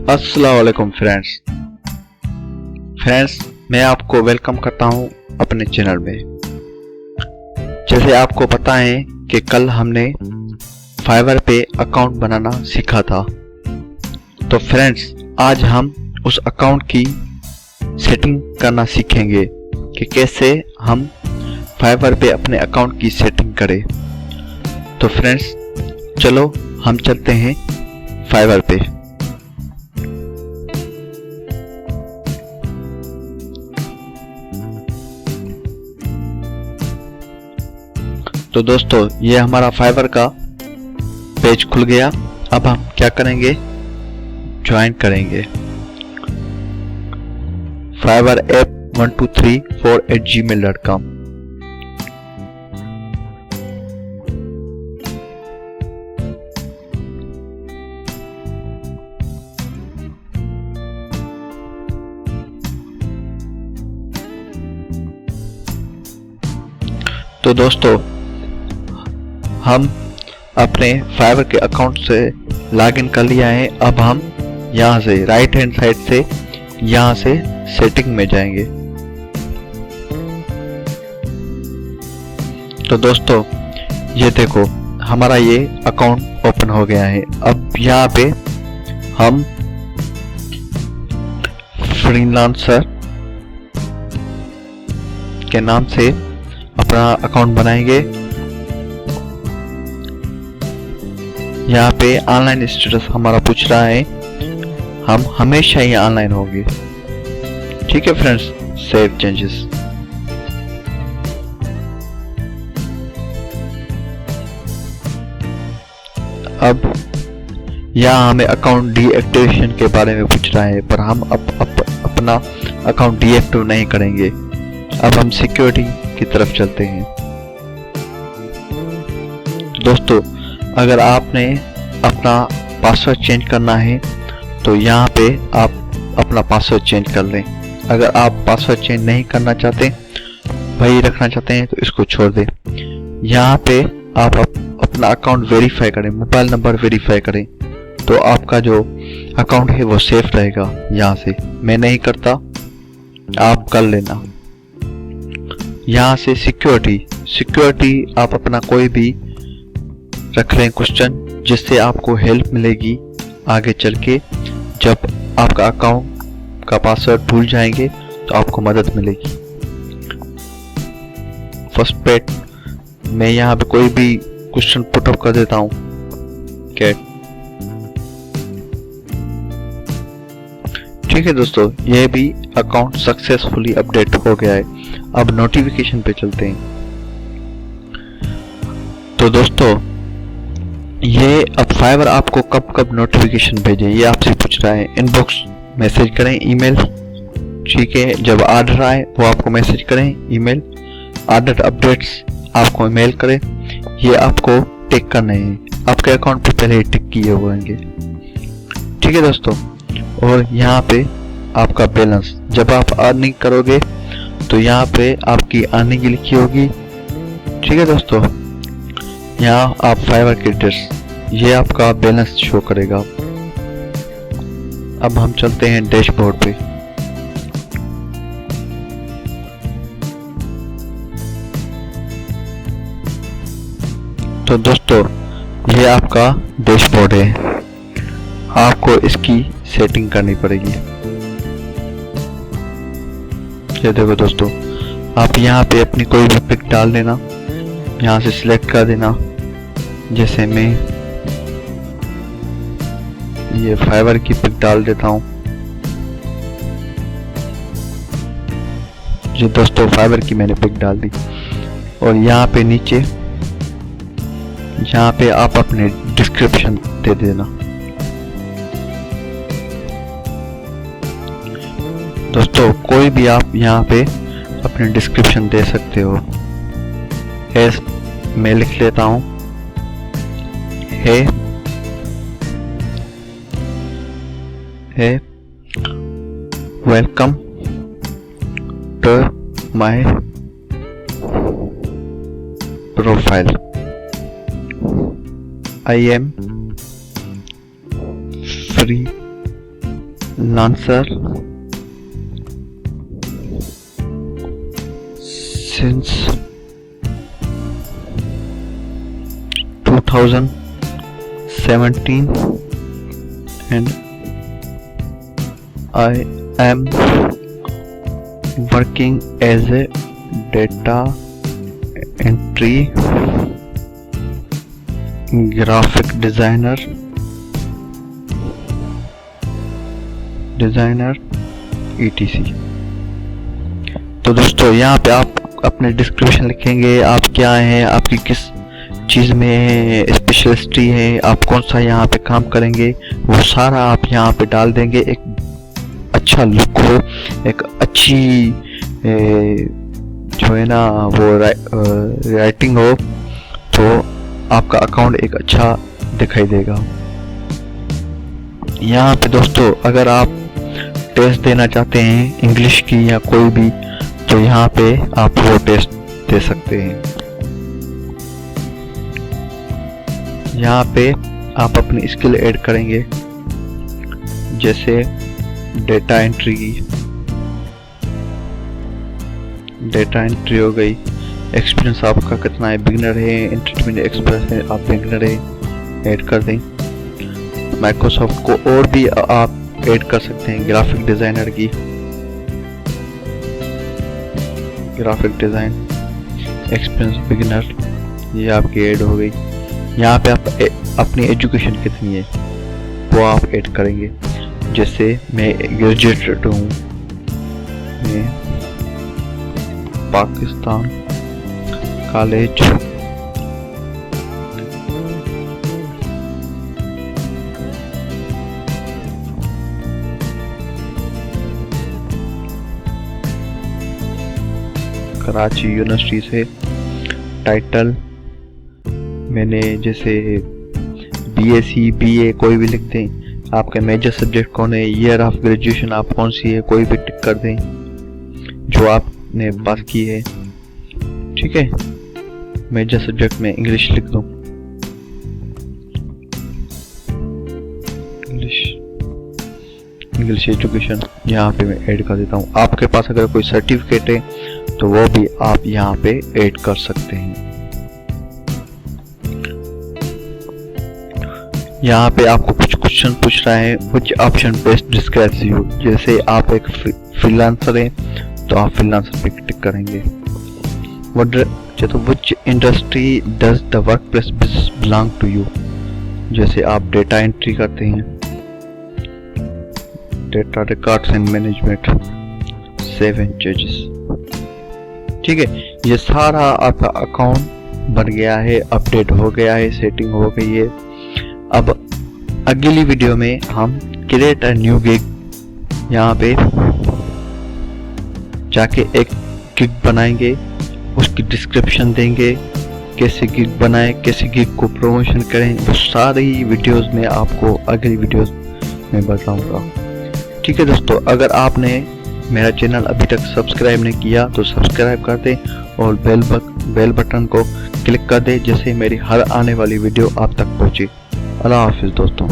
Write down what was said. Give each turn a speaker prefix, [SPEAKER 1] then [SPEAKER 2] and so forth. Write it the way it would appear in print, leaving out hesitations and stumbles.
[SPEAKER 1] अस्सलाम वालेकुम फ्रेंड्स। मैं आपको वेलकम करता हूं अपने चैनल में। जैसे आपको पता है कि कल हमने फाइवर पे अकाउंट बनाना सीखा था, तो फ्रेंड्स आज हम उस अकाउंट की सेटिंग करना सीखेंगे कि कैसे हम फाइवर पे अपने अकाउंट की सेटिंग करें। तो फ्रेंड्स चलो हम चलते हैं फाइवर पे। तो दोस्तों ये हमारा फाइवर का पेज खुल गया। अब हम क्या करेंगे, ज्वाइन करेंगे फाइवर ऐप 1234@gmail.com। तो दोस्तों हम अपने फाइवर के अकाउंट से लॉगिन कर लिया है। अब हम यहाँ से राइट हैंड साइड से यहाँ से सेटिंग में जाएंगे। तो दोस्तों ये देखो हमारा ये अकाउंट ओपन हो गया है। अब यहाँ पे हम फ्रीलांसर के नाम से अपना अकाउंट बनाएंगे। यहाँ पे ऑनलाइन स्टेटस हमारा पूछ रहा है, हम हमेशा ही ऑनलाइन होंगे। ठीक है फ्रेंड्स, सेव चेंजेस। अब यहाँ हमें अकाउंट डीएक्टिवेशन के बारे में पूछ रहा है, पर हम अपना अकाउंट डीएक्टिव नहीं करेंगे। अब हम सिक्योरिटी की तरफ चलते हैं। दोस्तों अगर आपने अपना पासवर्ड चेंज करना है तो यहाँ पे आप अपना पासवर्ड चेंज कर लें। अगर आप पासवर्ड चेंज नहीं करना चाहते, वही रखना चाहते हैं, तो इसको छोड़ दें। यहाँ पे आप अपना अकाउंट वेरीफाई करें, मोबाइल नंबर वेरीफाई करें, तो आपका जो अकाउंट है वो सेफ रहेगा। यहाँ से मैं नहीं करता, आप कर लेना। यहाँ से सिक्योरिटी आप अपना कोई भी रख लें क्वेश्चन, जिससे आपको हेल्प मिलेगी आगे चल के। जब आपका अकाउंट का पासवर्ड भूल जाएंगे तो आपको मदद मिलेगी। फर्स्ट पेट मैं यहाँ पे कोई भी क्वेश्चन पुटअप कर देता हूँ, कैट। ठीक है दोस्तों, यह भी अकाउंट सक्सेसफुली अपडेट हो गया है। अब नोटिफिकेशन पे चलते हैं। तो दोस्तों ये अब फाइवर आपको कब कब नोटिफिकेशन भेजे ये आपसे पूछ रहा है। इनबॉक्स मैसेज करें, ईमेल। ठीक है, जब ऑर्डर आए वो आपको मैसेज करें, ईमेल। ऑर्डर अपडेट्स आपको ईमेल करें। ये आपको टिक करना है, आपके अकाउंट पे पहले टिक किए हुए होंगे। ठीक है दोस्तों, और यहाँ पे आपका बैलेंस, जब आप अर्निंग करोगे तो यहाँ पे आपकी अर्निंग लिखी होगी। ठीक है दोस्तों, यहाँ आप फाइवर के डिटेल्स, ये आपका बैलेंस शो करेगा। अब हम चलते हैं डैशबोर्ड पे। तो दोस्तों ये आपका डैशबोर्ड है, आपको इसकी सेटिंग करनी पड़ेगी। ये देखो दोस्तों, आप यहाँ पे अपनी कोई भी पिक डाल देना, यहाँ से सिलेक्ट कर देना। जैसे मैं ये फाइवर की पिक डाल देता हूँ। जी दोस्तों, फाइवर की मैंने पिक डाल दी। और यहाँ पे नीचे यहाँ पे आप अपने डिस्क्रिप्शन दे देना। दोस्तों कोई भी आप यहाँ पे अपने डिस्क्रिप्शन दे सकते हो। मैं लिख लेता हूँ, welcome to my profile. I am Lancer since 2017 and I am working as a data entry graphic designer etc। तो दोस्तों यहाँ पे आप अपने डिस्क्रिप्शन लिखेंगे, आप क्या हैं, आपकी किस चीज़ में स्पेशलिस्टी है, आप कौन सा यहाँ पे काम करेंगे, वो सारा आप यहाँ पे डाल देंगे। एक अच्छा लुक हो, एक अच्छी जो है ना वो राइटिंग हो, तो आपका अकाउंट एक अच्छा दिखाई देगा। यहाँ पे दोस्तों अगर आप टेस्ट देना चाहते हैं इंग्लिश की या कोई भी, तो यहाँ पे आप वो टेस्ट दे सकते हैं। यहाँ पे आप अपनी स्किल ऐड करेंगे, जैसे डेटा एंट्री हो गई। एक्सपीरियंस आपका कितना है, बिगिनर है, इंटरमीडिएट, एक्सपर्ट है, आप बिगिनर है, ऐड कर दें। माइक्रोसॉफ्ट को और भी आप ऐड कर सकते हैं, ग्राफिक डिजाइनर की, ग्राफिक डिजाइन एक्सपीरियंस बिगिनर, ये आपकी ऐड हो गई। यहाँ पे आप अपनी एजुकेशन कितनी है वो आप ऐड करेंगे, जैसे मैं ग्रेजुएटेड हूँ, मैं पाकिस्तान कॉलेज कराची यूनिवर्सिटी से। टाइटल मैंने जैसे BSc BA कोई भी लिख दें। आपका मेजर सब्जेक्ट कौन है, ईयर ऑफ ग्रेजुएशन आप कौन सी है, कोई भी टिक कर दें जो आपने पास की है। ठीक है, मेजर सब्जेक्ट में इंग्लिश लिख दूं, इंग्लिश एजुकेशन यहाँ पे मैं ऐड कर देता हूँ। आपके पास अगर कोई सर्टिफिकेट है तो वो भी आप यहाँ पे ऐड कर सकते हैं। यहाँ पे आपको कुछ क्वेश्चन पूछ रहा है, which option best describes you। जैसे आप एक फ्रीलांसर हैं तो आप फ्रीलांसर पे टिक करेंगे। which industry does the workplace belong to you। जैसे आप डेटा एंट्री करते हैं, डेटा रिकॉर्ड्स एंड मैनेजमेंट 7 जजेस। ठीक है, ये सारा आपका अकाउंट बन गया है, अपडेट हो गया है, सेटिंग हो गई है। अब अगली वीडियो में हम क्रिएट अ न्यू गिग यहाँ पे जाके एक गिग बनाएंगे, उसकी डिस्क्रिप्शन देंगे, कैसे गिग बनाएं, कैसे गिग को प्रमोशन करें, वो सारी वीडियोस में आपको अगली वीडियोस में बताऊंगा। ठीक है दोस्तों, अगर आपने मेरा चैनल अभी तक सब्सक्राइब नहीं किया तो सब्सक्राइब कर दें और बेल बटन को क्लिक कर दें, जिससे मेरी हर आने वाली वीडियो आप तक पहुंचे। अल्लाह हाफिज़ दोस्तों।